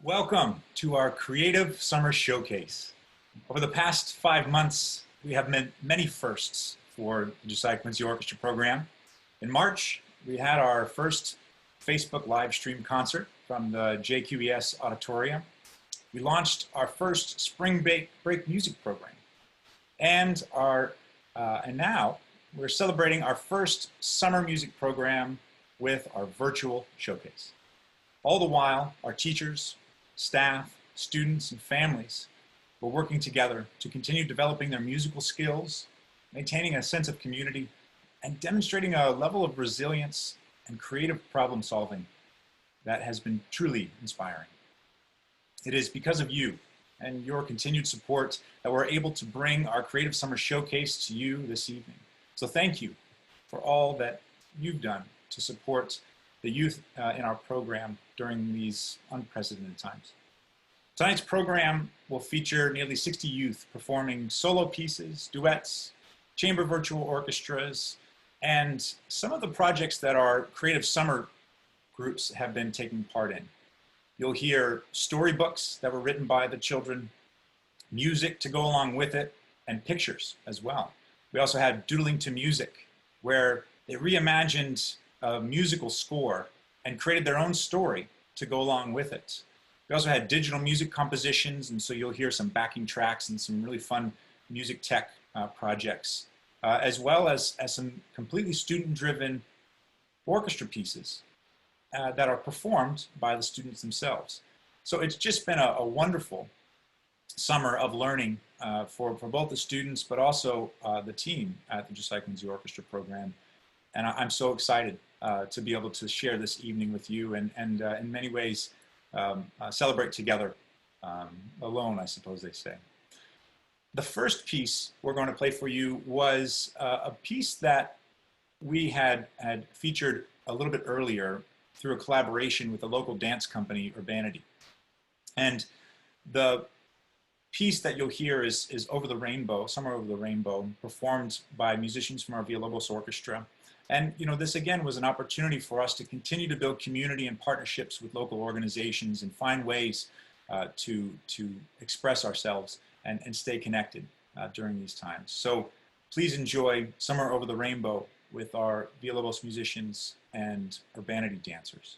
Welcome to our Creative Summer Showcase. Over the past 5 months, we have met many firsts for the Josiah Quincy Orchestra Program. In March, we had our first Facebook live stream concert from the JQES auditorium. We launched our first spring break music program. And now we're celebrating our first summer music program with our virtual showcase. All the while, our teachers, staff, students, and families were working together to continue developing their musical skills, maintaining a sense of community, and demonstrating a level of resilience and creative problem solving that has been truly inspiring. It is because of you and your continued support that we're able to bring our Creative Summer Showcase to you this evening. So thank you for all that you've done to support the youth in our program during these unprecedented times. Tonight's program will feature nearly 60 youth performing solo pieces, duets, chamber virtual orchestras, and some of the projects that our Creative Summer groups have been taking part in. You'll hear storybooks that were written by the children, music to go along with it, and pictures as well. We also had doodling to music, where they reimagined a musical score and created their own story to go along with it. We also had digital music compositions, and so you'll hear some backing tracks and some really fun music tech projects, as well as some completely student-driven orchestra pieces that are performed by the students themselves. So it's just been a wonderful summer of learning for both the students, but also the team at the Josiah Quincy Orchestra Program. And I'm so excited to be able to share this evening with you and in many ways celebrate together, alone, I suppose they say. The first piece we're going to play for you was a piece that we had featured a little bit earlier through a collaboration with the local dance company, Urbanity. And the piece that you'll hear is Over the Rainbow, Somewhere Over the Rainbow, performed by musicians from our Villalobos Orchestra. And this again was an opportunity for us to continue to build community and partnerships with local organizations and find ways to express ourselves and stay connected during these times. So please enjoy Somewhere Over the Rainbow with our Villalobos musicians and Urbanity dancers.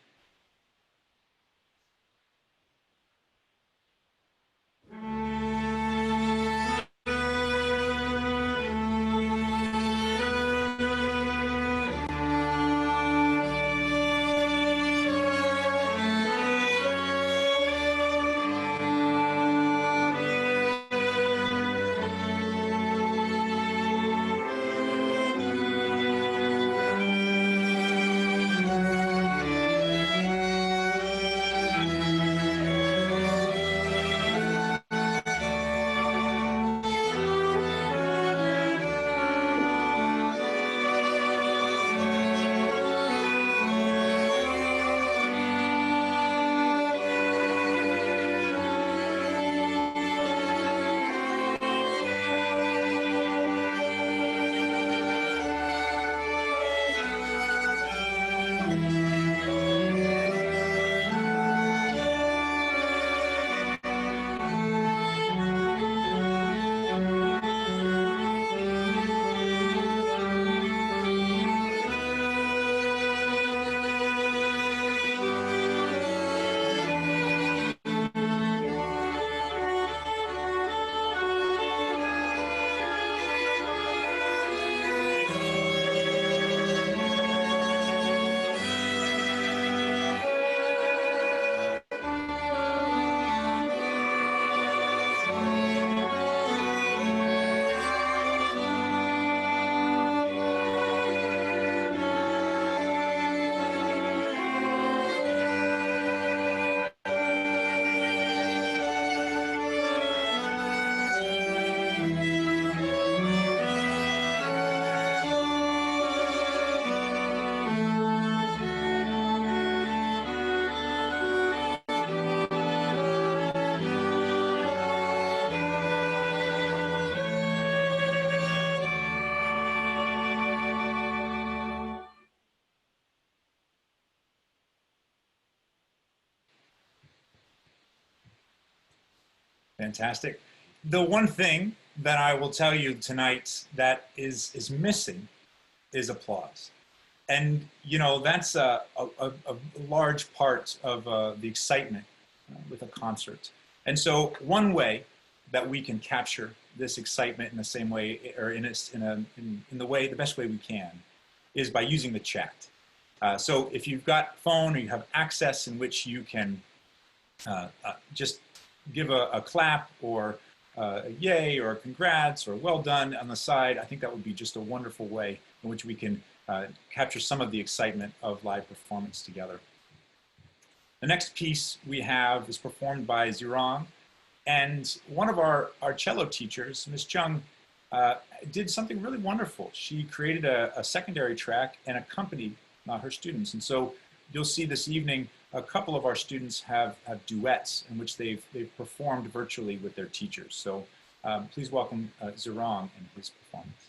Fantastic. The one thing that I will tell you tonight that is missing is applause. And, you know, that's a large part of the excitement with a concert. And so one way that we can capture this excitement in the same way, or in the way, the best way we can, is by using the chat. So if you've got phone or you have access in which you can just give a clap or a yay or a congrats or well done on the side, I think that would be just a wonderful way in which we can capture some of the excitement of live performance together. The next piece we have is performed by Zirong, and one of our cello teachers, Ms. Chung, did something really wonderful. She created a secondary track and accompanied her students. And so you'll see this evening a couple of our students have duets in which they've performed virtually with their teachers. So please welcome Zirong and his performance.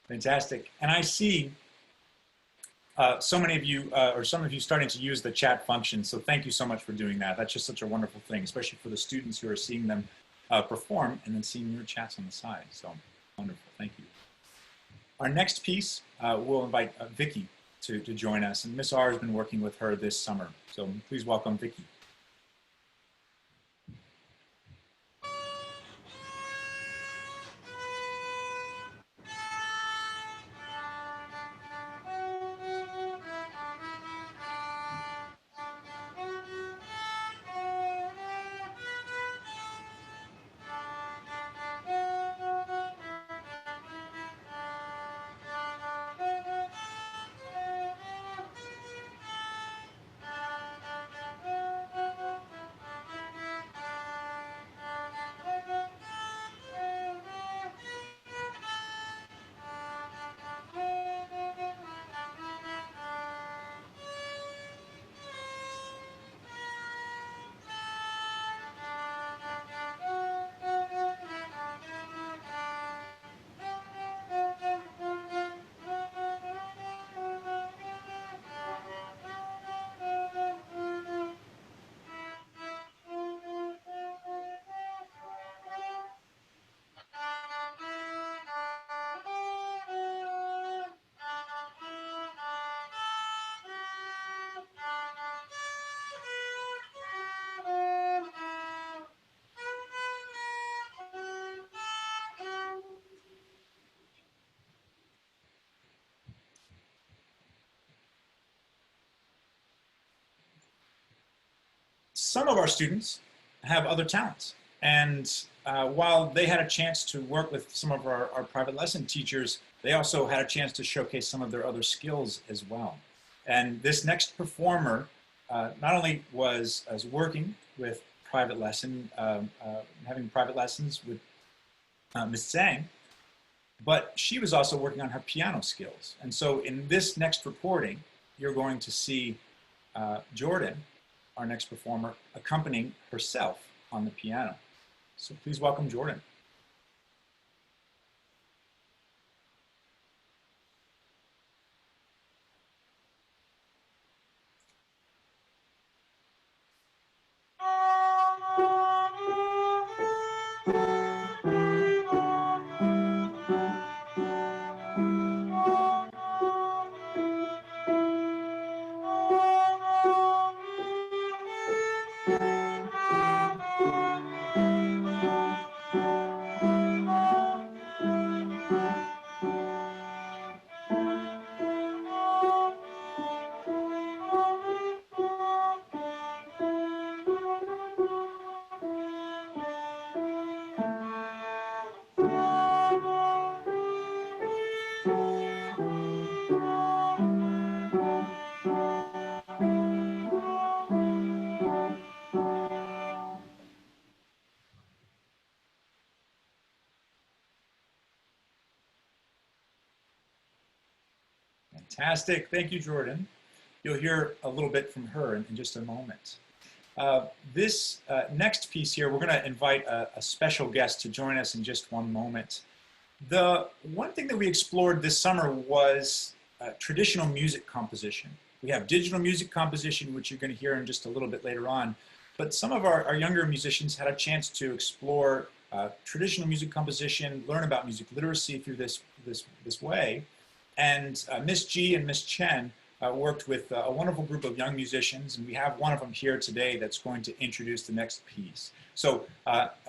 Fantastic. And I see so many of you, or some of you starting to use the chat function. So thank you so much for doing that. That's just such a wonderful thing, especially for the students who are seeing them perform and then seeing your chats on the side. So wonderful. Thank you. Our next piece, we'll invite Vicki to join us. And Miss R has been working with her this summer. So please welcome Vicki. Some of our students have other talents. And while they had a chance to work with some of our private lesson teachers, they also had a chance to showcase some of their other skills as well. And this next performer not only was working with private lesson, having private lessons with Ms. Zhang, but she was also working on her piano skills. And so in this next recording, you're going to see Jordan, our next performer, accompanying herself on the piano. So please welcome Jordan. Fantastic. Thank you, Jordan. You'll hear a little bit from her in just a moment. This next piece here, we're going to invite a special guest to join us in just one moment. The one thing that we explored this summer was traditional music composition. We have digital music composition, which you're going to hear in just a little bit later on. But some of our younger musicians had a chance to explore traditional music composition, learn about music literacy through this way. And Miss G and Miss Chen worked with a wonderful group of young musicians, and we have one of them here today that's going to introduce the next piece. So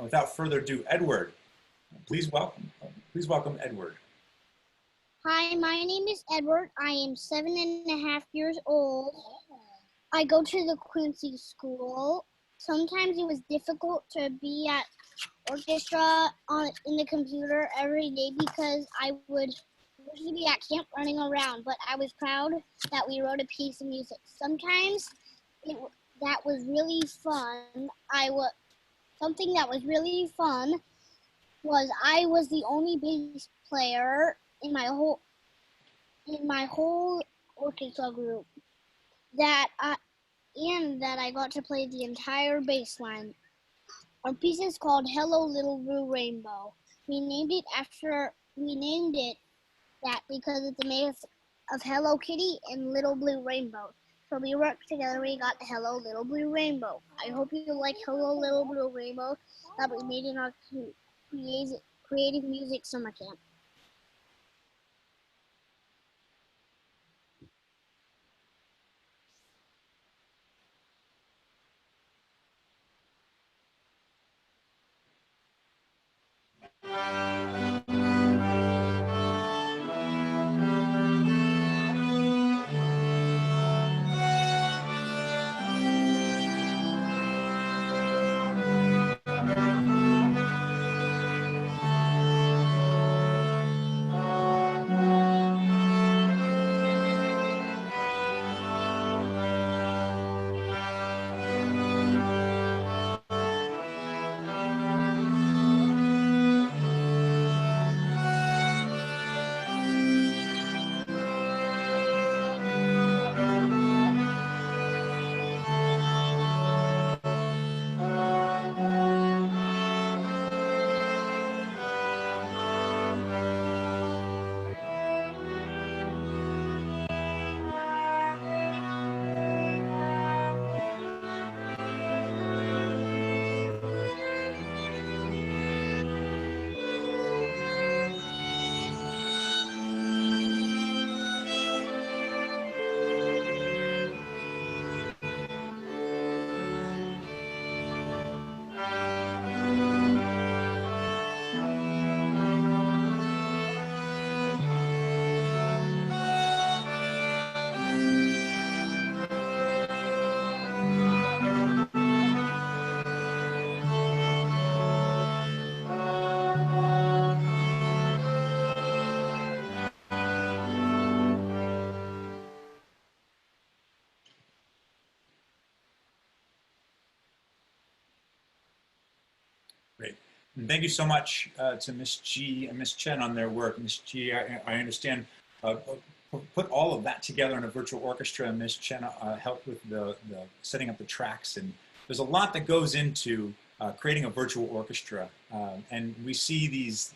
without further ado, Edward, please welcome Edward. Hi, my name is Edward. I am 7.5 years old. I go to the Quincy School. Sometimes it was difficult to be at orchestra in the computer every day because I would usually be at camp running around, but I was proud that we wrote a piece of music. Sometimes that was really fun. Something that was really fun was I was the only bass player in my whole orchestra group that I got to play the entire bass line. Our piece is called Hello Little Blue Rainbow. We named it that because it's a mix of Hello Kitty and Little Blue Rainbow. So we worked together, we got Hello Little Blue Rainbow. I hope you like Hello Little Blue Rainbow that we made in our creative music summer camp. Great. And thank you so much to Miss G and Miss Chen on their work. Miss G, I understand, put all of that together in a virtual orchestra, and Miss Chen helped with the setting up the tracks. And there's a lot that goes into creating a virtual orchestra. And we see these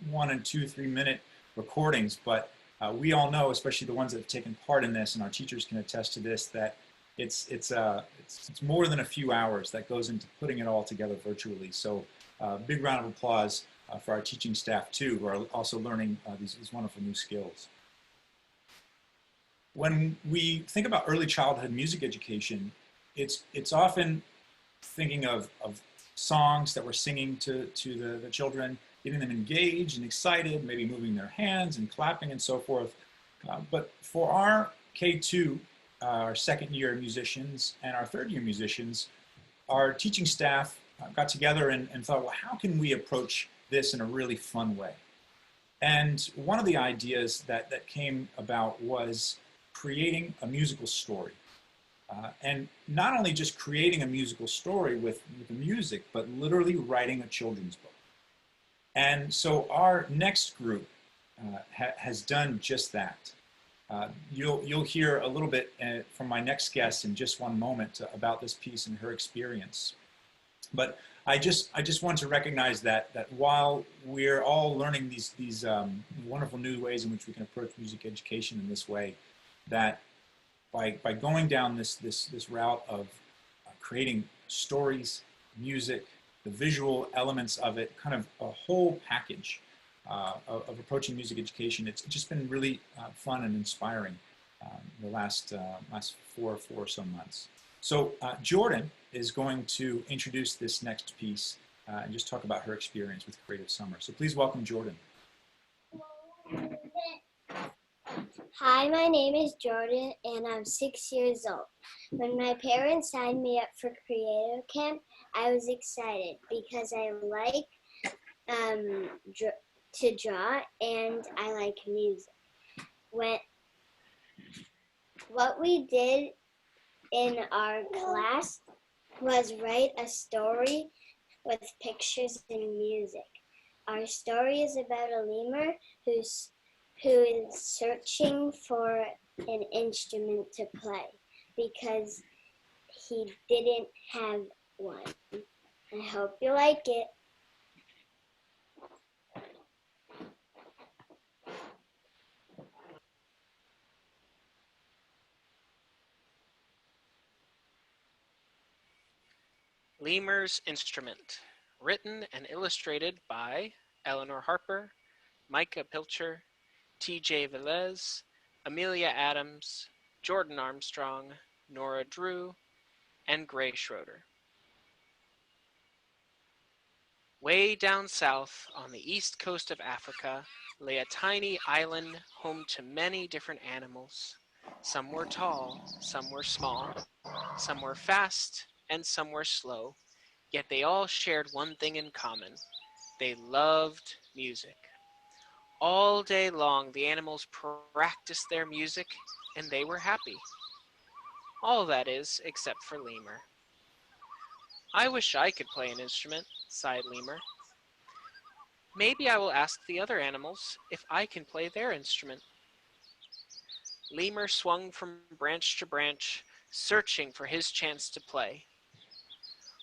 1 and 2, 3 minute recordings, but we all know, especially the ones that have taken part in this, and our teachers can attest to this, that it's more than a few hours that goes into putting it all together virtually. So big round of applause for our teaching staff too, who are also learning these wonderful new skills. When we think about early childhood music education, it's often thinking of songs that we're singing to the children, getting them engaged and excited, maybe moving their hands and clapping and so forth. But for our K2, our second year musicians and our third year musicians, our teaching staff got together and thought, well, how can we approach this in a really fun way? And one of the ideas that came about was creating a musical story. And not only just creating a musical story with the music, but literally writing a children's book. And so our next group has done just that. You'll hear a little bit from my next guest in just one moment about this piece and her experience. But I just want to recognize that while we're all learning these wonderful new ways in which we can approach music education in this way, that by going down this route of creating stories, music, the visual elements of it, kind of a whole package of approaching music education, it's just been really fun and inspiring the last 4 or so months. So Jordan is going to introduce this next piece and just talk about her experience with Creative Summer. So please welcome Jordan. Hi, my name is Jordan and I'm 6 years old. When my parents signed me up for Creative Camp, I was excited because I like to draw and I like music. What we did in our class was write a story with pictures and music. Our story is about a lemur who is searching for an instrument to play because he didn't have one. I hope you like it. Lemur's Instrument, written and illustrated by Eleanor Harper, Micah Pilcher, T.J. Velez, Amelia Adams, Jordan Armstrong, Nora Drew, and Gray Schroeder. Way down south on the east coast of Africa lay a tiny island home to many different animals. Some were tall, some were small, some were fast, and some were slow, yet they all shared one thing in common. They loved music. All day long, the animals practiced their music, and they were happy. All that is, except for Lemur. I wish I could play an instrument, sighed Lemur. Maybe I will ask the other animals if I can play their instrument. Lemur swung from branch to branch, searching for his chance to play.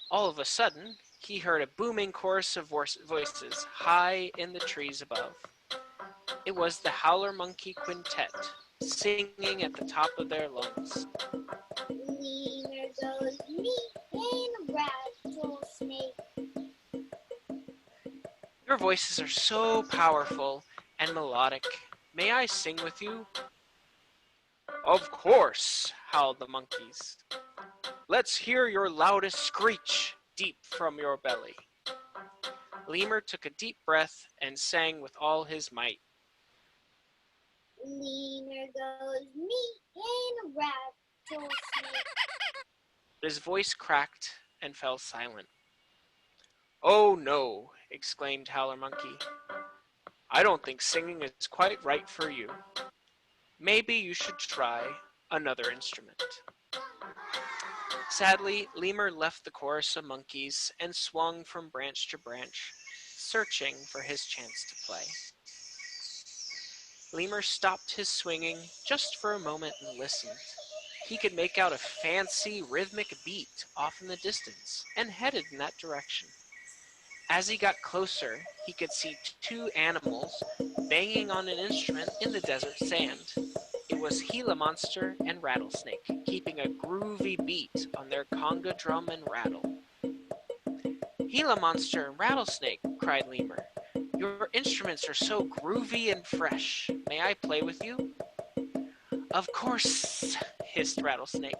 All of a sudden, he heard a booming chorus of voices high in the trees above. It was the Howler Monkey Quintet, singing at the top of their lungs. Lemur goes meet and rattlesnake. Your voices are so powerful and melodic. May I sing with you? Of course, howled the monkeys. Let's hear your loudest screech deep from your belly. Lemur took a deep breath and sang with all his might. Lemur goes meet and rattlesnake. His voice cracked and fell silent. Oh no, exclaimed Howler Monkey. I don't think singing is quite right for you. Maybe you should try another instrument. Sadly, Lemur left the chorus of monkeys and swung from branch to branch, searching for his chance to play. Lemur stopped his swinging just for a moment and listened. He could make out a fancy rhythmic beat off in the distance and headed in that direction. As he got closer, he could see 2 animals banging on an instrument in the desert sand. It was Gila Monster and Rattlesnake, keeping a groovy beat on their conga drum and rattle. Gila Monster and Rattlesnake, cried Lemur. Your instruments are so groovy and fresh. May I play with you? Of course, hissed Rattlesnake.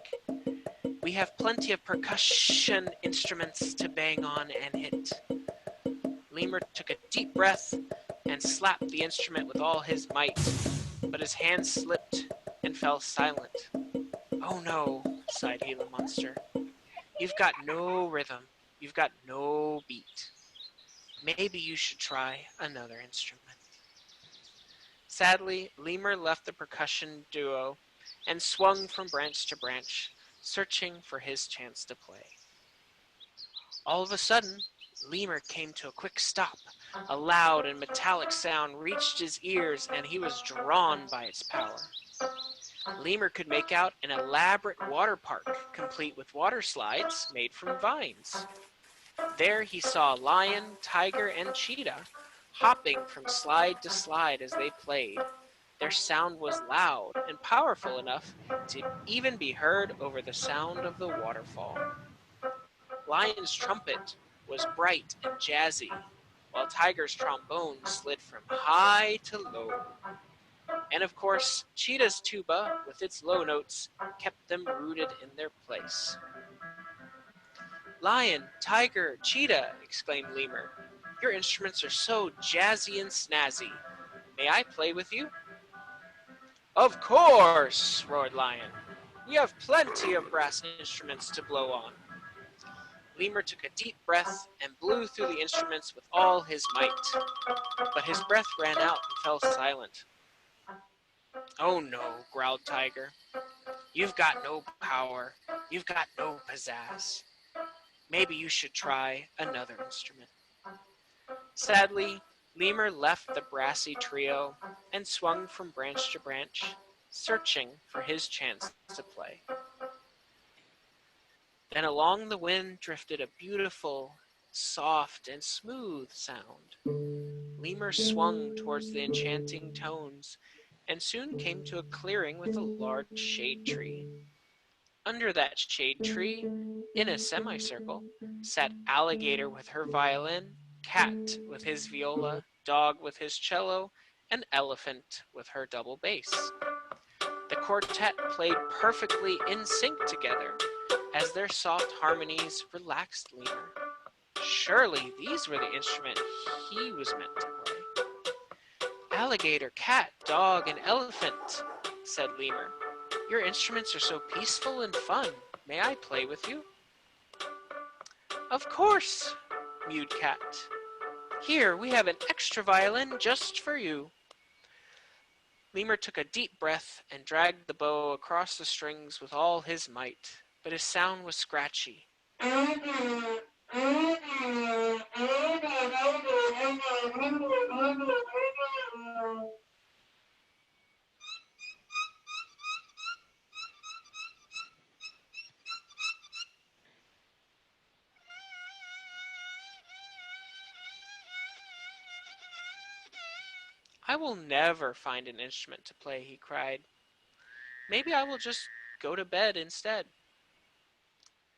We have plenty of percussion instruments to bang on and hit. Lemur took a deep breath and slapped the instrument with all his might, but his hand slipped and fell silent. Oh no, sighed Gila Monster. You've got no rhythm. You've got no beat. Maybe you should try another instrument. Sadly, Lemur left the percussion duo and swung from branch to branch, searching for his chance to play. All of a sudden, Lemur came to a quick stop. A loud and metallic sound reached his ears, and he was drawn by its power. Lemur could make out an elaborate water park, complete with water slides made from vines. There he saw a lion, tiger, and cheetah hopping from slide to slide as they played. Their sound was loud and powerful enough to even be heard over the sound of the waterfall. Lion's trumpet was bright and jazzy, while Tiger's trombone slid from high to low. And of course, Cheetah's tuba, with its low notes, kept them rooted in their place. Lion, tiger, cheetah, exclaimed Lemur. Your instruments are so jazzy and snazzy. May I play with you? Of course, roared Lion. We have plenty of brass instruments to blow on. Lemur took a deep breath and blew through the instruments with all his might. But his breath ran out and fell silent. Oh no, growled Tiger. You've got no power. You've got no pizzazz. Maybe you should try another instrument. Sadly, Lemur left the brassy trio and swung from branch to branch, searching for his chance to play. Then along the wind drifted a beautiful, soft, and smooth sound. Lemur swung towards the enchanting tones and soon came to a clearing with a large shade tree. Under that shade tree, in a semicircle, sat Alligator with her violin, Cat with his viola, Dog with his cello, and Elephant with her double bass. The quartet played perfectly in sync together as their soft harmonies relaxed Lemur. Surely these were the instruments he was meant to play. Alligator, cat, dog, and elephant, said Lemur. Your instruments are so peaceful and fun. May I play with you? Of course, mewed Cat. Here, we have an extra violin just for you. Lemur took a deep breath and dragged the bow across the strings with all his might, but his sound was scratchy. I will never find an instrument to play, he cried. Maybe I will just go to bed instead.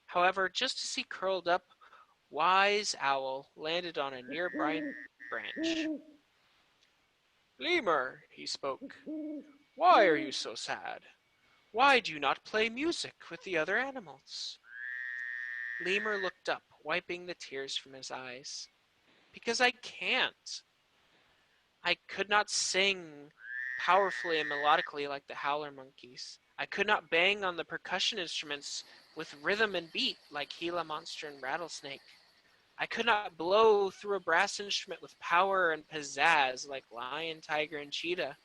However, just as he curled up, Wise Owl landed on a nearby branch. Lemur, he spoke, why are you so sad? Why do you not play music with the other animals? Lemur looked up, wiping the tears from his eyes. Because I can't. I could not sing powerfully and melodically like the howler monkeys. I could not bang on the percussion instruments with rhythm and beat like Gila Monster and Rattlesnake. I could not blow through a brass instrument with power and pizzazz like Lion, Tiger, and Cheetah.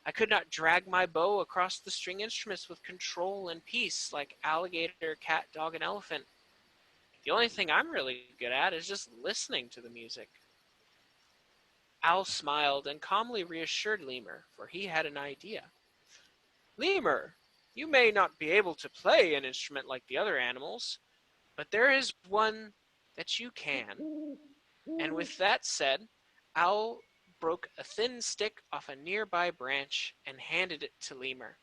I could not drag my bow across the string instruments with control and peace like Alligator, Cat, Dog, and Elephant. The only thing I'm really good at is just listening to the music. Owl smiled and calmly reassured Lemur, for he had an idea. Lemur, you may not be able to play an instrument like the other animals, but there is one that you can. And with that said, Owl broke a thin stick off a nearby branch and handed it to Lemur.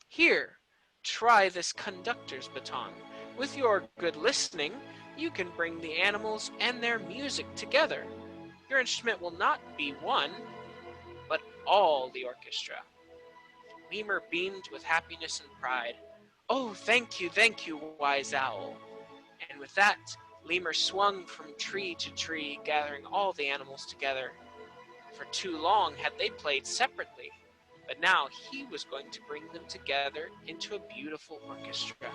Here, try this conductor's baton. With your good listening, you can bring the animals and their music together. Your instrument will not be one, but all the orchestra. Lemur beamed with happiness and pride. Oh, thank you, wise owl. And with that, Lemur swung from tree to tree, gathering all the animals together. For too long had they played separately, but now he was going to bring them together into a beautiful orchestra.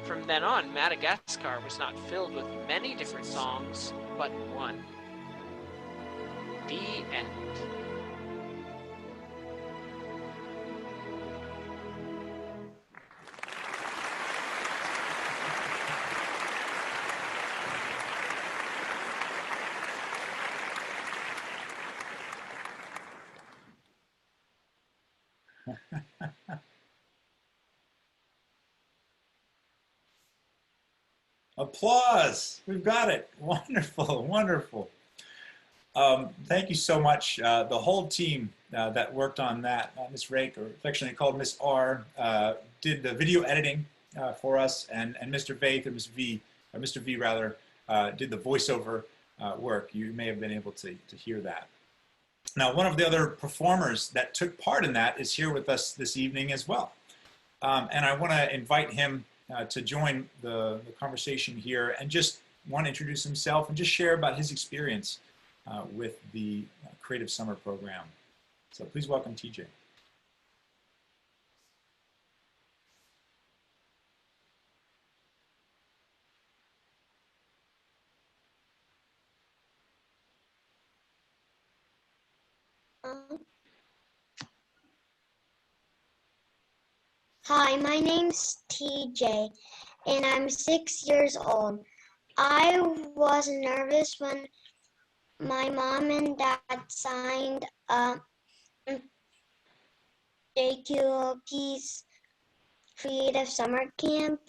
From then on, Madagascar was not filled with many different songs, but one. The end. Applause. We've got it. Wonderful, wonderful. Thank you so much. The whole team that worked on that, Miss Rake, or affectionately called Miss R, did the video editing for us, and Mr. Vaith, or Miss V, or Mr. V rather, did the voiceover work. You may have been able to hear that. Now, one of the other performers that took part in that is here with us this evening as well. And I want to invite him to join the conversation here and just want to introduce himself and just share about his experience with the Creative Summer Program. So please welcome TJ. Hi, my name's TJ, and I'm 6 years old. I was nervous when my mom and dad signed JQOP's Creative Summer Camp,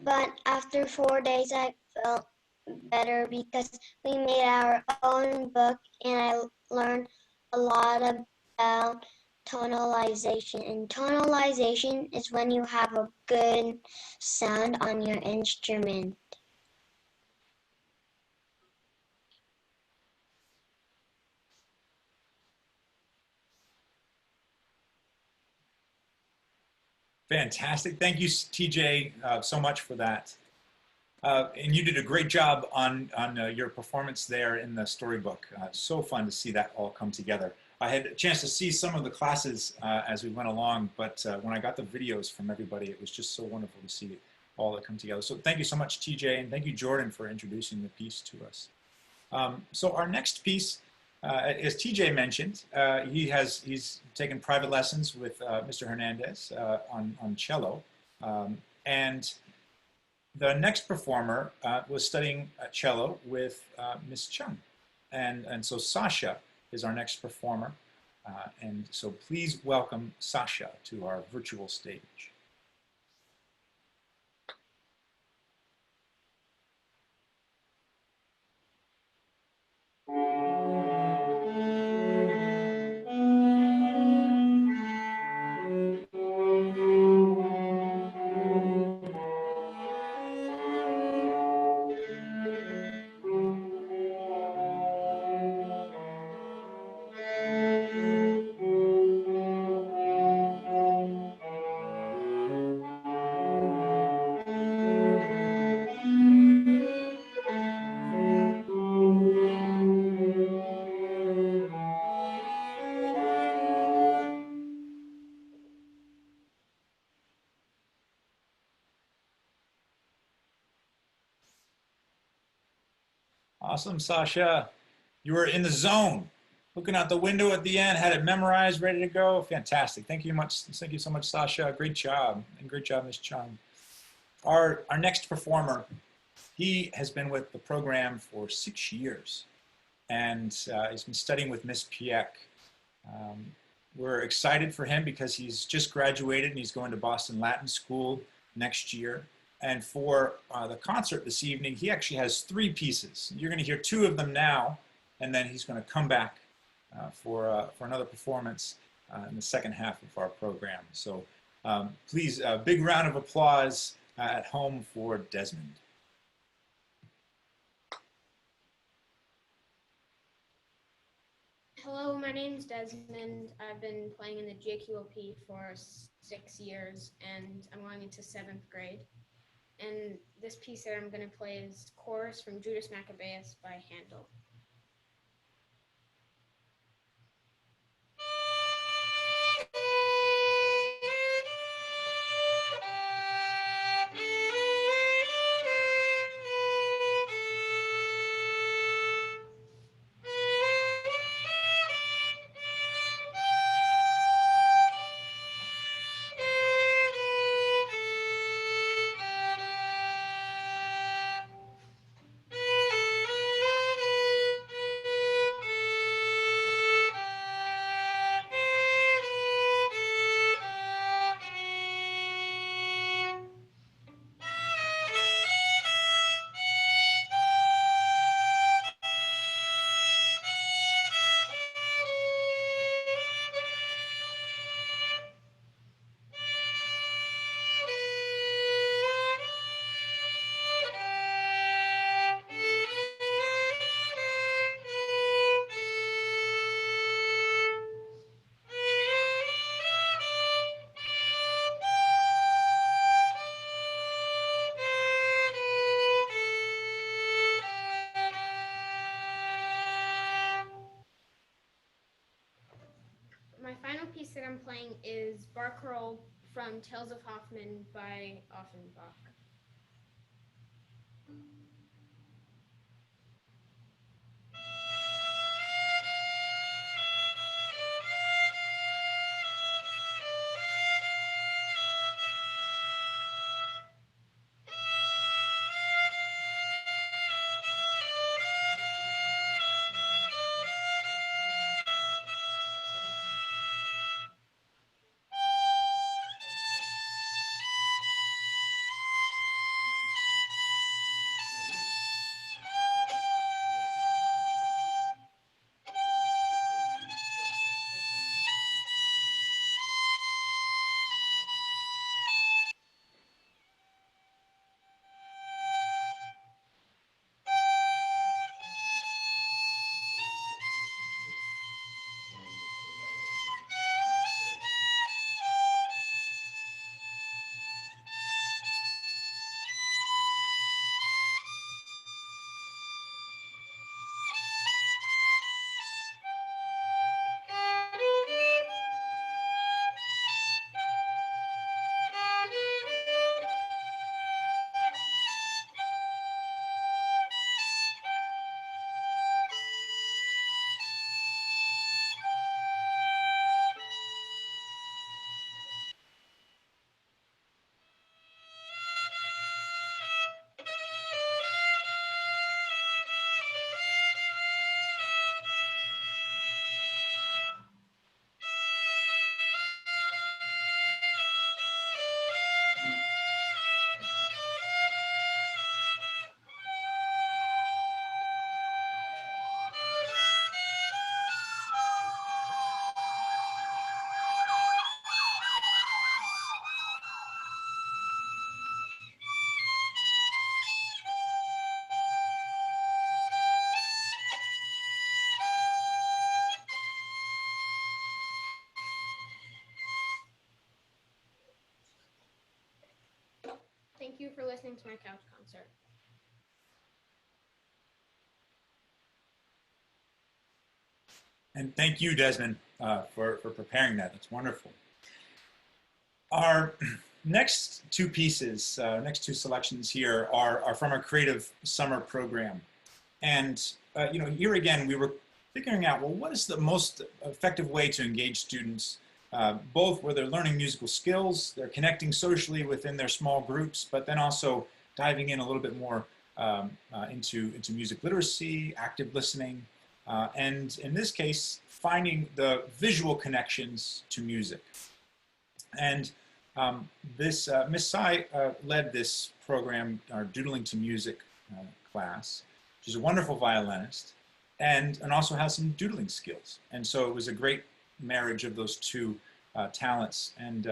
but after 4 days I felt better because we made our own book and I learned a lot about tonalization. And tonalization is when you have a good sound on your instrument. Fantastic. Thank you, TJ, so much for that. And you did a great job on your performance there in the storybook. So fun to see that all come together. I had a chance to see some of the classes as we went along, but when I got the videos from everybody, it was just so wonderful to see it all that come together. So thank you so much, TJ, and thank you, Jordan, for introducing the piece to us. So our next piece, as TJ mentioned, he's taken private lessons with Mr. Hernandez on cello, and the next performer was studying cello with Miss Chung, and so Sasha is our next performer, and so please welcome Sasha to our virtual stage. Awesome, Sasha. You were in the zone, looking out the window at the end, had it memorized, ready to go. Fantastic. Thank you much. Thank you so much, Sasha. Great job, and great job, Ms. Chung. Our next performer, he has been with the program for 6 years, and he's been studying with Miss Pieck. We're excited for him because he's just graduated and he's going to Boston Latin School next year. And for the concert this evening, he actually has 3 pieces. You're going to hear 2 of them now, and then he's going to come back for another performance. in the second half of our program. So please, a big round of applause at home for Desmond. Hello, my name's Desmond. I've been playing in the JQOP for 6 years, and I'm going into 7th grade. And this piece that I'm going to play is Chorus from Judas Maccabeus by Handel. My final piece that I'm playing is Barcarolle from Tales of Hoffmann by Offenbach. Thank you for listening to my couch concert. And thank you, Desmond, for preparing that. That's wonderful. Our next two pieces, next two selections here are from our Creative Summer Program. And, here again, we were figuring out, well, what is the most effective way to engage students, both where they're learning musical skills, they're connecting socially within their small groups, but then also diving in a little bit more into music literacy, active listening, and in this case, finding the visual connections to music. And Miss Sai led this program, our Doodling to Music class. She's a wonderful violinist and also has some doodling skills. And so it was a great marriage of those two talents. And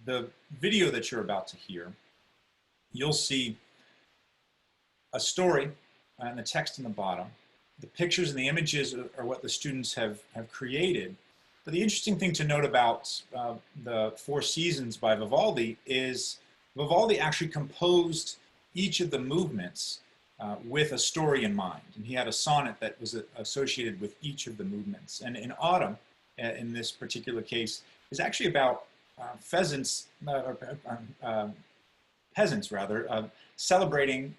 the video that you're about to hear, you'll see a story and the text in the bottom. The pictures and the images are what the students have created. But the interesting thing to note about the Four Seasons by Vivaldi is Vivaldi actually composed each of the movements with a story in mind. And he had a sonnet that was associated with each of the movements. And in Autumn, in this particular case, is actually about peasants rather, celebrating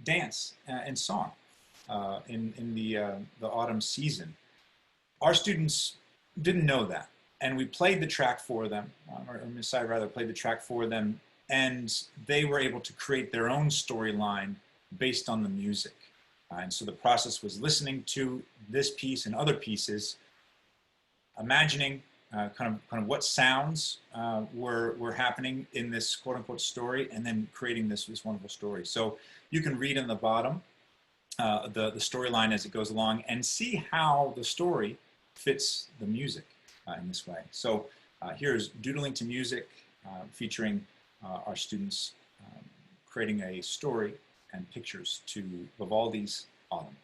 dance and song in the autumn season. Our students didn't know that, and we played the track for them, or Messiah rather played the track for them, and they were able to create their own storyline based on the music. And so the process was listening to this piece and other pieces, imagining kind of what sounds were happening in this quote unquote story, and then creating this wonderful story. So you can read in the bottom the storyline as it goes along and see how the story fits the music in this way. So here's Doodling to Music featuring our students creating a story and pictures to Vivaldi's Autumn.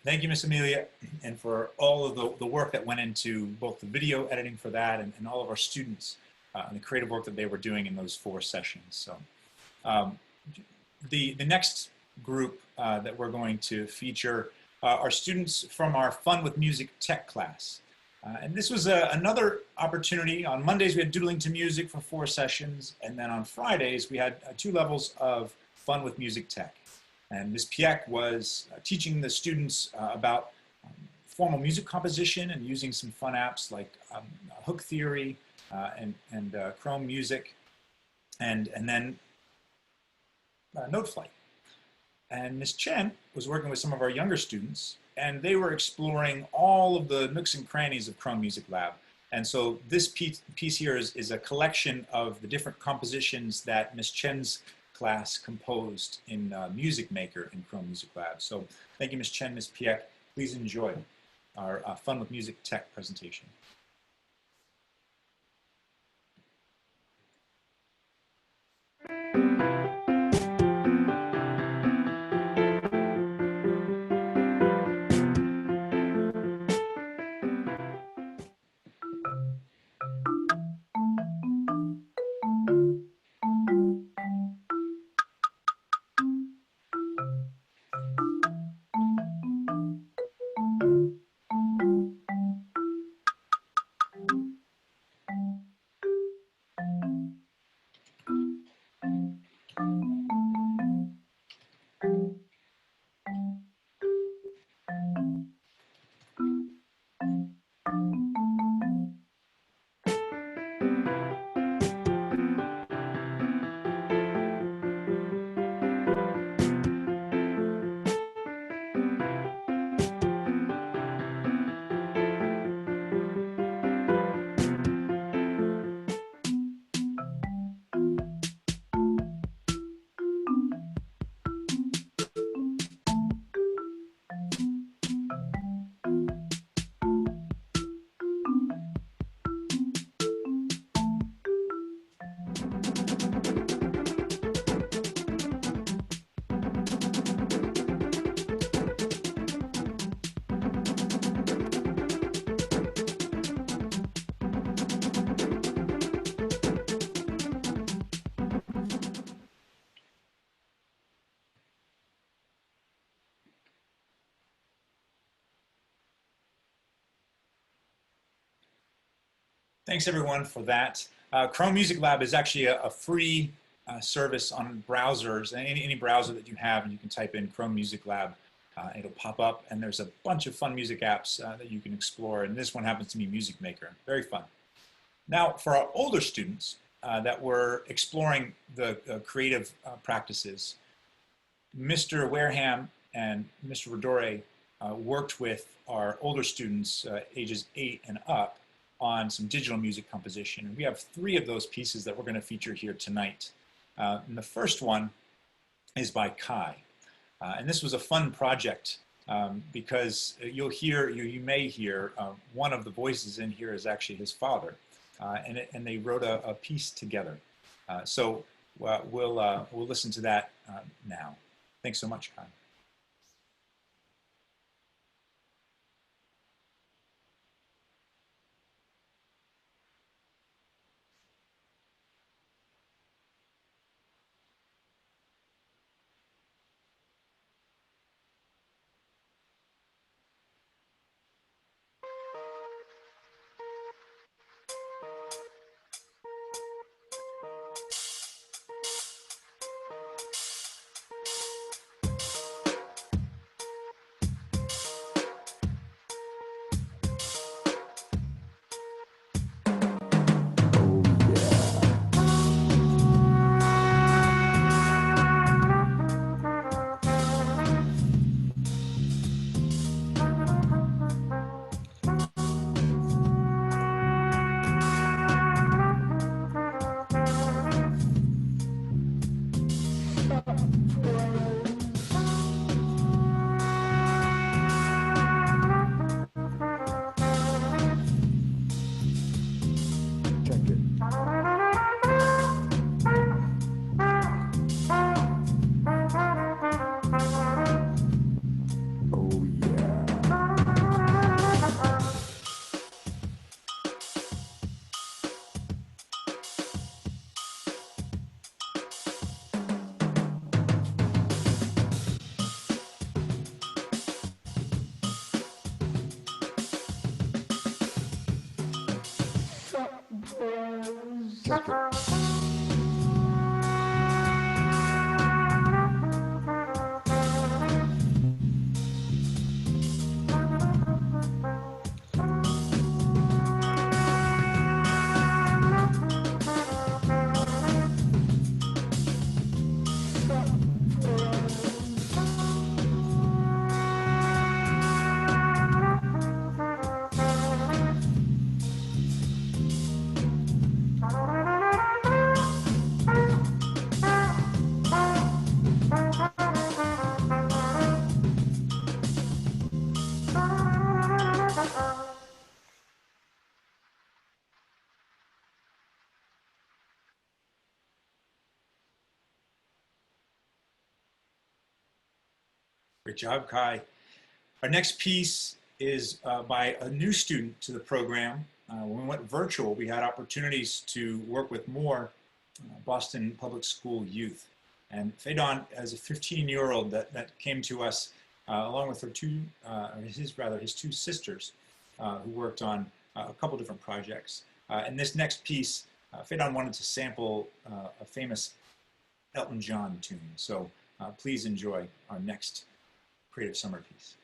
Thank you, Miss Amelia, and for all of the work that went into both the video editing for that and all of our students and the creative work that they were doing in those 4 sessions. So the next group that we're going to feature are students from our Fun with Music Tech class. And this was another opportunity. On Mondays, we had Doodling to Music for 4 sessions, and then on Fridays, we had 2 levels of Fun with Music Tech. And Ms. Pieck was teaching the students about formal music composition and using some fun apps like Hook Theory and Chrome Music, and then Note Flight. And Ms. Chen was working with some of our younger students, and they were exploring all of the nooks and crannies of Chrome Music Lab. And so this piece here is a collection of the different compositions that Ms. Chen's class composed in Music Maker in Chrome Music Lab. So thank you, Ms. Chen, Ms. Pieck. Please enjoy our Fun with Music Tech presentation. Thanks everyone for that. Chrome Music Lab is actually a free service on browsers, any browser that you have, and you can type in Chrome Music Lab. It'll pop up, and there's a bunch of fun music apps that you can explore, and this one happens to be Music Maker. Very fun. Now, for our older students that were exploring the creative practices, Mr. Wareham and Mr. Rodore worked with our older students, ages 8 and up, on some digital music composition. And we have 3 of those pieces that we're going to feature here tonight. And the first one is by Kai. And this was a fun project because you may hear one of the voices in here is actually his father. And they wrote a piece together. So we'll listen to that now. Thanks so much, Kai. Oh yeah. Check it. Great job, Kai. Our next piece is by a new student to the program. When we went virtual, we had opportunities to work with more Boston Public School youth. And Faydon has a 15-year-old that came to us along with his two sisters who worked on a couple different projects. In this next piece, Faydon wanted to sample a famous Elton John tune. So please enjoy our next Creative Summer piece.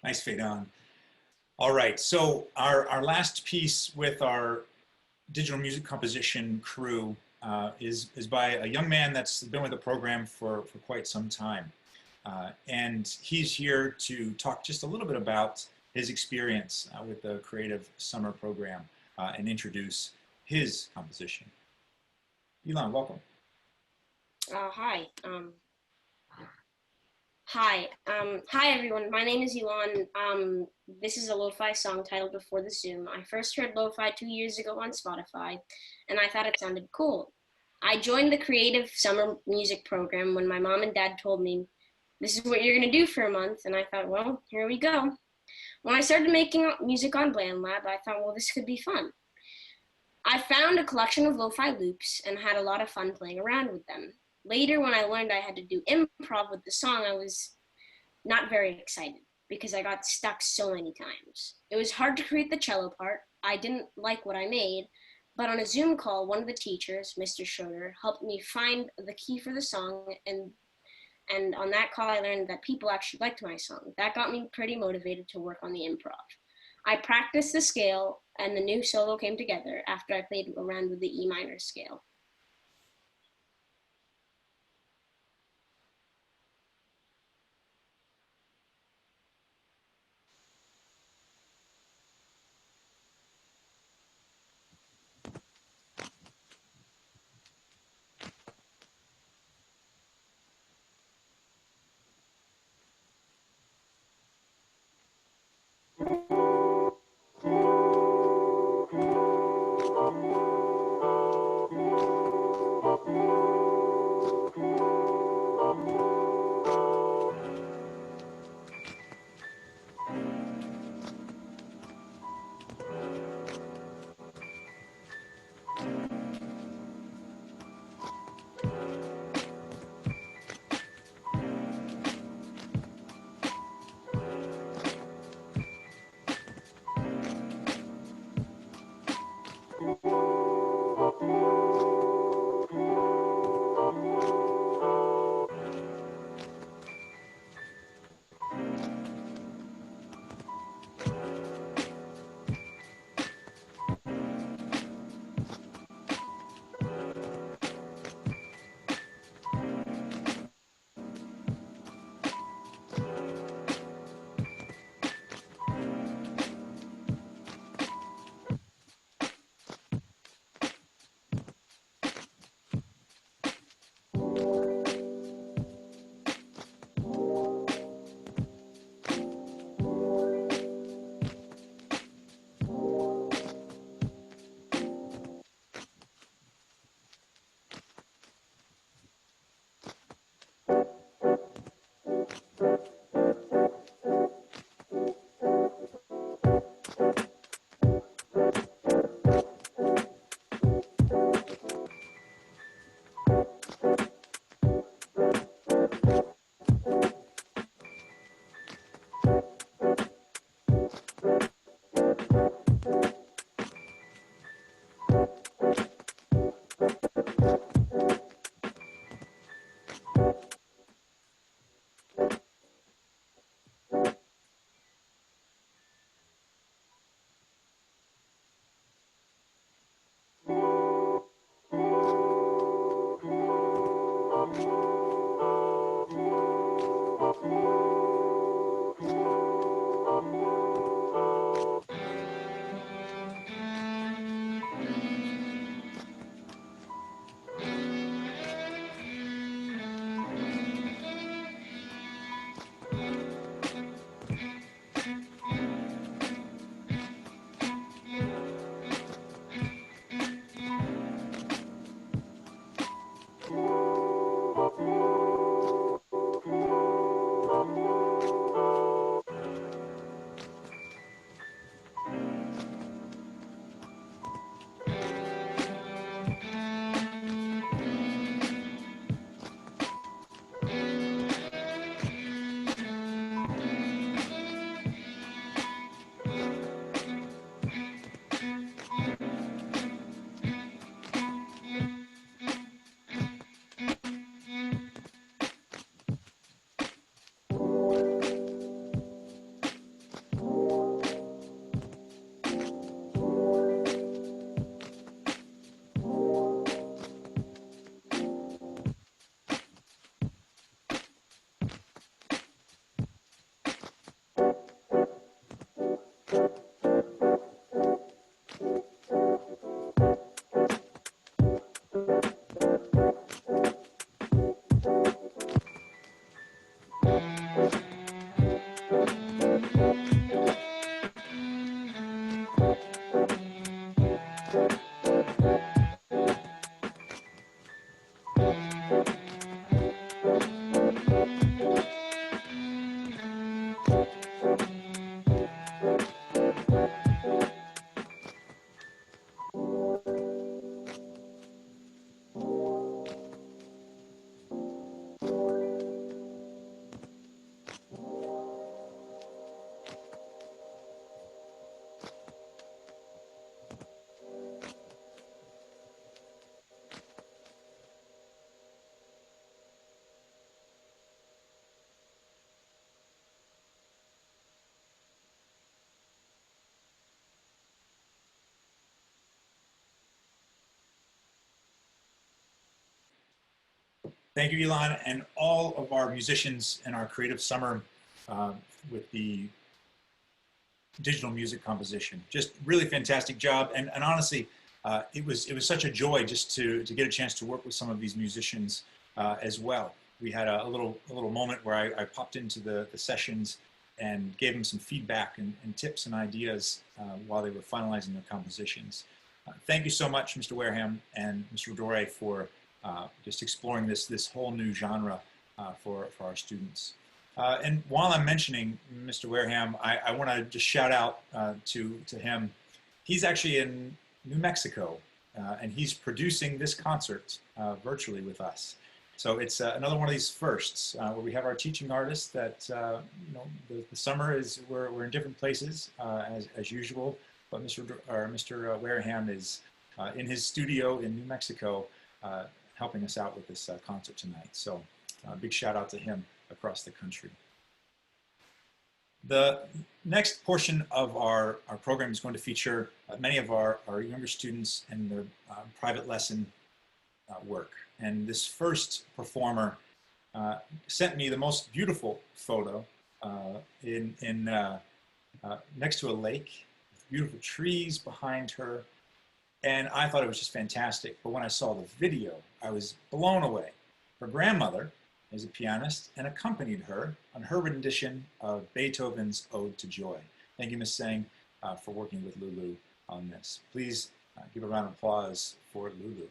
Nice, Faydon. All right, so our last piece with our digital music composition crew is by a young man that's been with the program for quite some time. And he's here to talk just a little bit about his experience with the Creative Summer Program and introduce his composition. Elon, welcome. Hi. Hi everyone. My name is Elon. This is a lo-fi song titled Before the Zoom. I first heard lo-fi 2 years ago on Spotify, and I thought it sounded cool. I joined the Creative Summer Music Program when my mom and dad told me, this is what you're gonna do for a month, and I thought, well, here we go. When I started making music on BandLab, I thought, well, this could be fun. I found a collection of lo-fi loops and had a lot of fun playing around with them. Later, when I learned I had to do improv with the song, I was not very excited because I got stuck so many times. It was hard to create the cello part. I didn't like what I made, but on a Zoom call, one of the teachers, Mr. Schroeder, helped me find the key for the song, and on that call, I learned that people actually liked my song. That got me pretty motivated to work on the improv. I practiced the scale, and the new solo came together after I played around with the E minor scale. Thank you, Elon, and all of our musicians in our creative summer with the digital music composition. Just really fantastic job. And honestly, it was such a joy just to get a chance to work with some of these musicians as well. We had a little moment where I popped into the sessions and gave them some feedback and tips and ideas while they were finalizing their compositions. Thank you so much, Mr. Wareham and Mr. Dore, for just exploring this whole new genre for our students. And while I'm mentioning Mr. Wareham, I want to just shout out to him. He's actually in New Mexico, and he's producing this concert virtually with us. So it's another one of these firsts where we have our teaching artists that, you know, the summer is, we're in different places as usual, but Mr. Wareham is in his studio in New Mexico helping us out with this concert tonight. So big shout out to him across the country. The next portion of our program is going to feature many of our younger students and their private lesson work. And this first performer sent me the most beautiful photo next to a lake with beautiful trees behind her. And I thought it was just fantastic. But when I saw the video, I was blown away. Her grandmother is a pianist and accompanied her on her rendition of Beethoven's Ode to Joy. Thank you, Ms. Sang, for working with Lulu on this. Please give a round of applause for Lulu.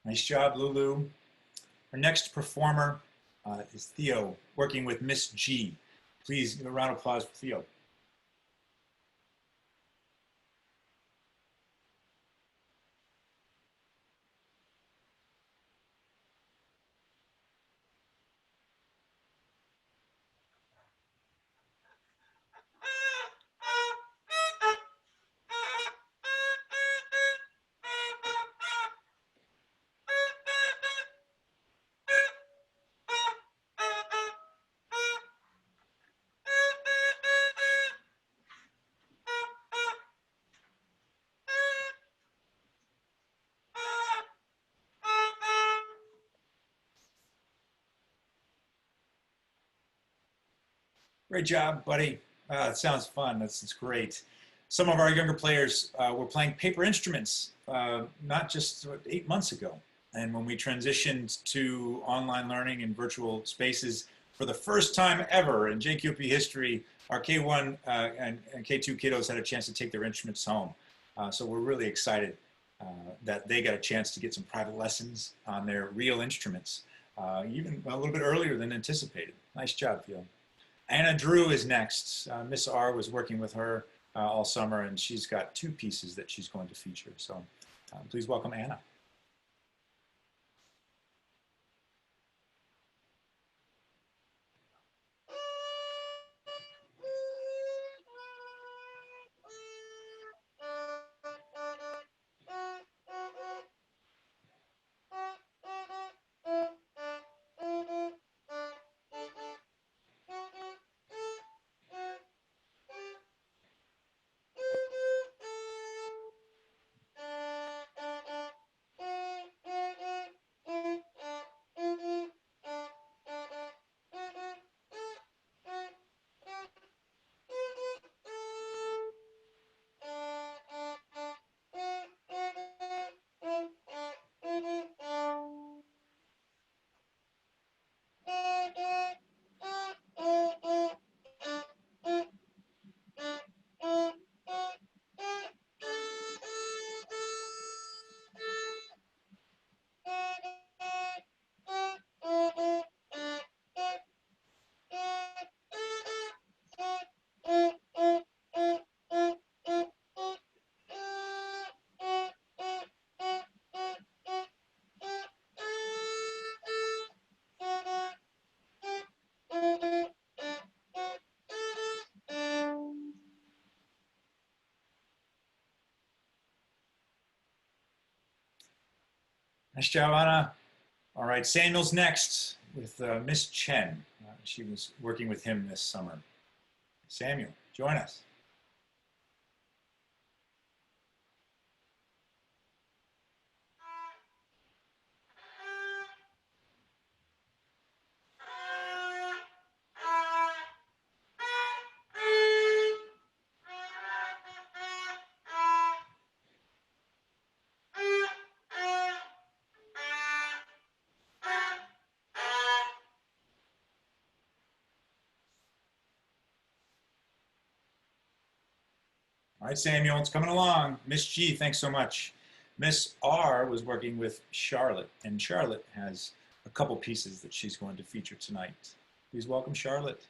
Nice job, Lulu. Our next performer is Theo, working with Miss G. Please give a round of applause for Theo. Great job, buddy. It sounds fun. That's great. Some of our younger players were playing paper instruments not just 8 months ago. And when we transitioned to online learning and virtual spaces for the first time ever in JQOP history, our K1 and K2 kiddos had a chance to take their instruments home. So we're really excited that they got a chance to get some private lessons on their real instruments, even a little bit earlier than anticipated. Nice job, Theo. Anna Drew is next. Miss R was working with her all summer, and she's got 2 pieces that she's going to feature. So please welcome Anna. Nice job, Anna. All right, Samuel's next with Miss Chen. She was working with him this summer. Samuel, join us. All right, Samuel, it's coming along. Miss G, thanks so much. Miss R was working with Charlotte, and Charlotte has a couple pieces that she's going to feature tonight. Please welcome Charlotte.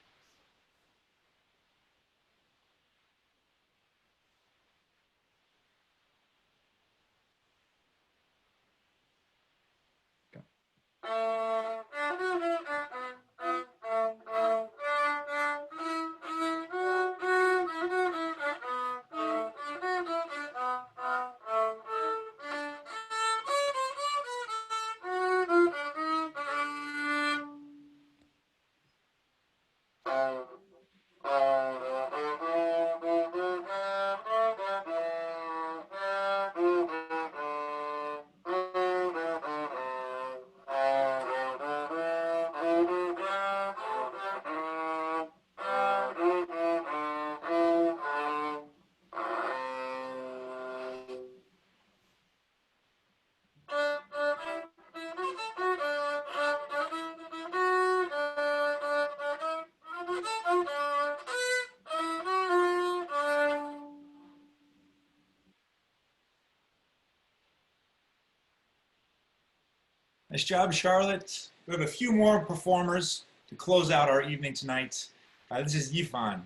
Nice job, Charlotte. We have a few more performers to close out our evening tonight. This is Yifan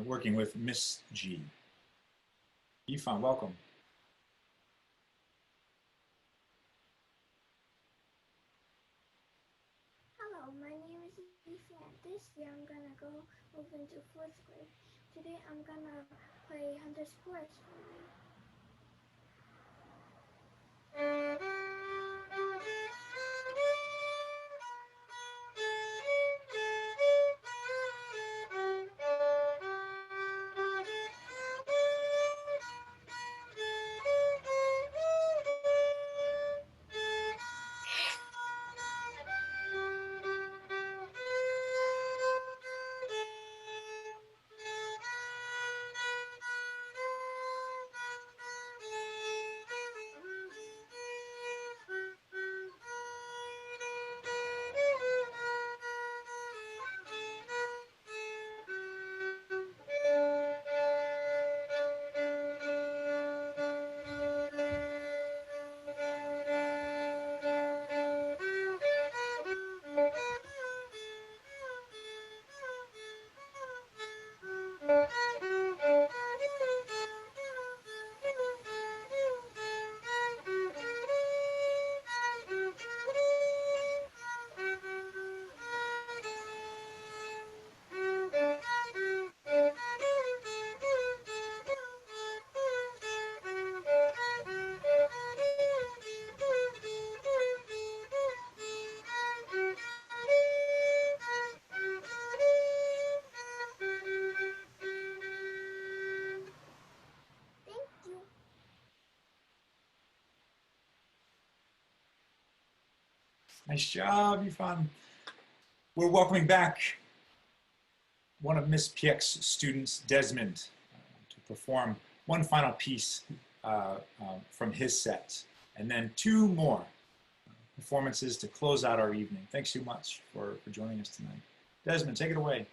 working with Miss G. Yifan, welcome. Hello, my name is Ethan. This year I'm gonna move into 4th grade. Today I'm gonna play Hunter Sports for you. Nice job, Yifan. We're welcoming back one of Miss Piek's students, Desmond, to perform one final piece from his set, and then 2 more performances to close out our evening. Thanks so much for joining us tonight. Desmond, take it away.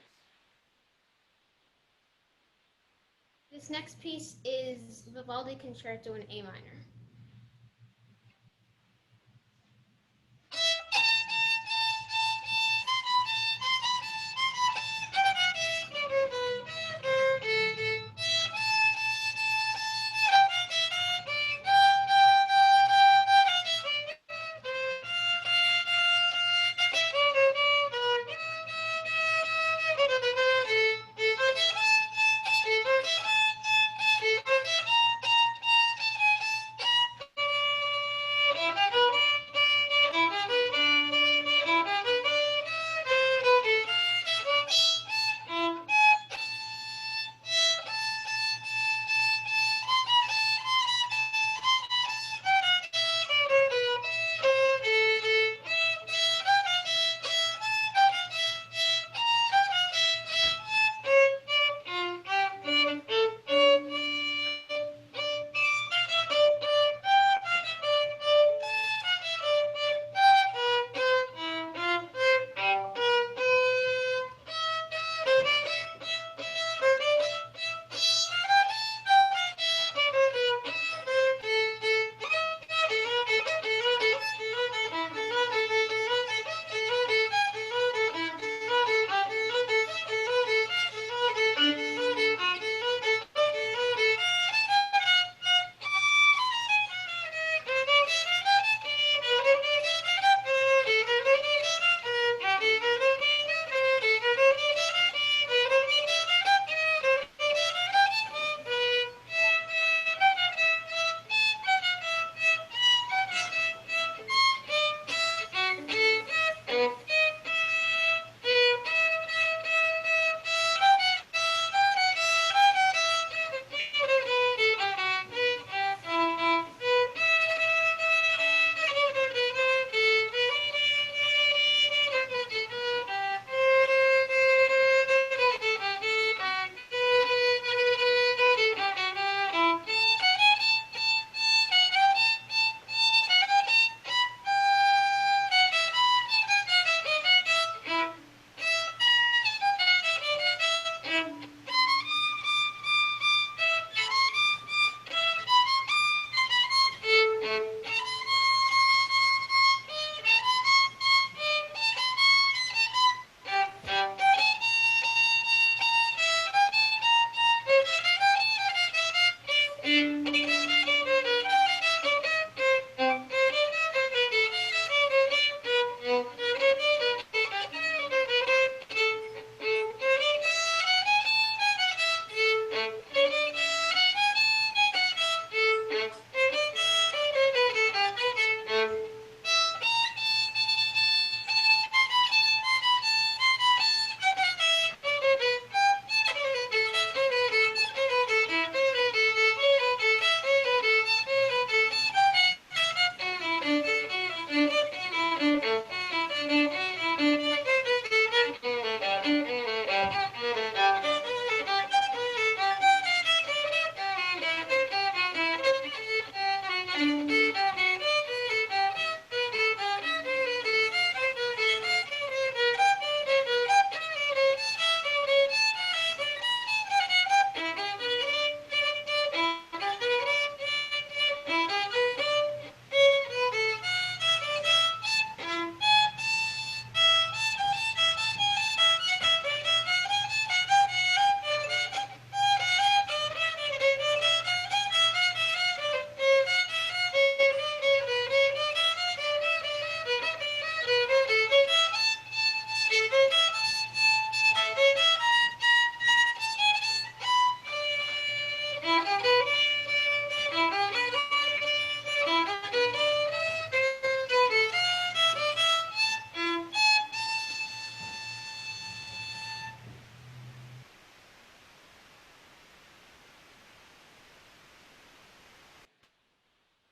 This next piece is Vivaldi Concerto in A minor.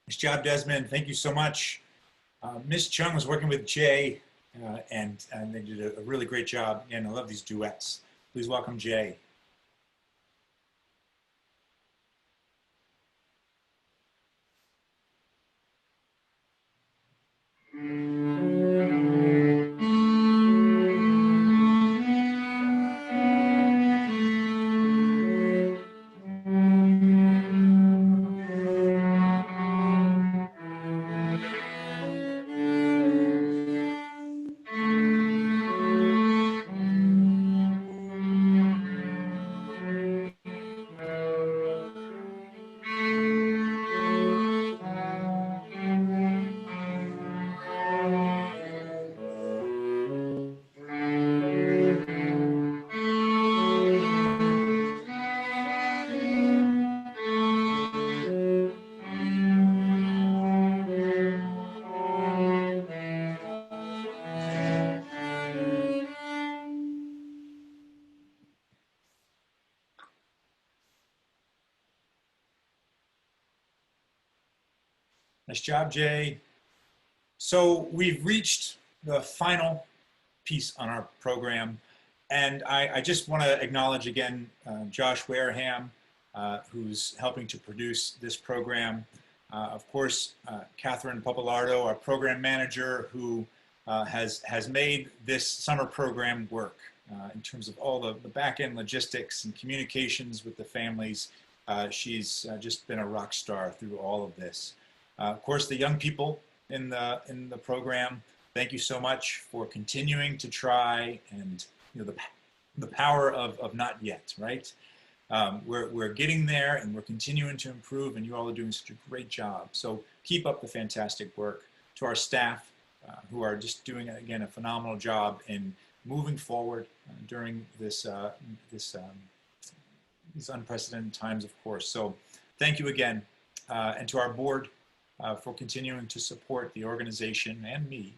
Nice job, Desmond. Thank you so much. Miss Chung was working with Jay, and they did a really great job. And I love these duets. Please welcome Jay. Nice job, Jay. So we've reached the final piece on our program. And I just want to acknowledge again Josh Wareham, who's helping to produce this program. Of course, Catherine Popolardo, our program manager, who has made this summer program work in terms of all the back-end logistics and communications with the families. She's just been a rock star through all of this. Of course, the young people in the program, thank you so much for continuing to try, and the power of not yet, right? We're getting there, and we're continuing to improve, and you all are doing such a great job. So keep up the fantastic work. To our staff, who are just doing, again, a phenomenal job in moving forward during these unprecedented times, of course. So thank you again, and to our board for continuing to support the organization and me,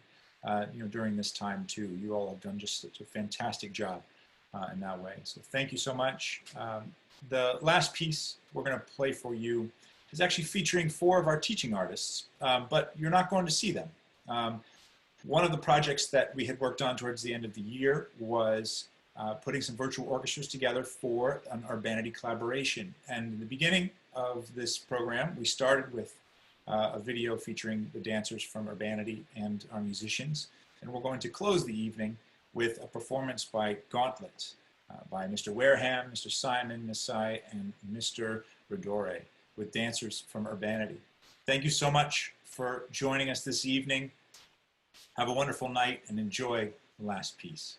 during this time too. You all have done just such a fantastic job in that way. So thank you so much. The last piece we're going to play for you is actually featuring 4 of our teaching artists, but you're not going to see them. One of the projects that we had worked on towards the end of the year was putting some virtual orchestras together for an Urbanity collaboration. And in the beginning of this program, we started with a video featuring the dancers from Urbanity and our musicians. And we're going to close the evening with a performance by Gauntlet, by Mr. Wareham, Mr. Simon, Nisai, and Mr. Rodore, with dancers from Urbanity. Thank you so much for joining us this evening. Have a wonderful night and enjoy the last piece.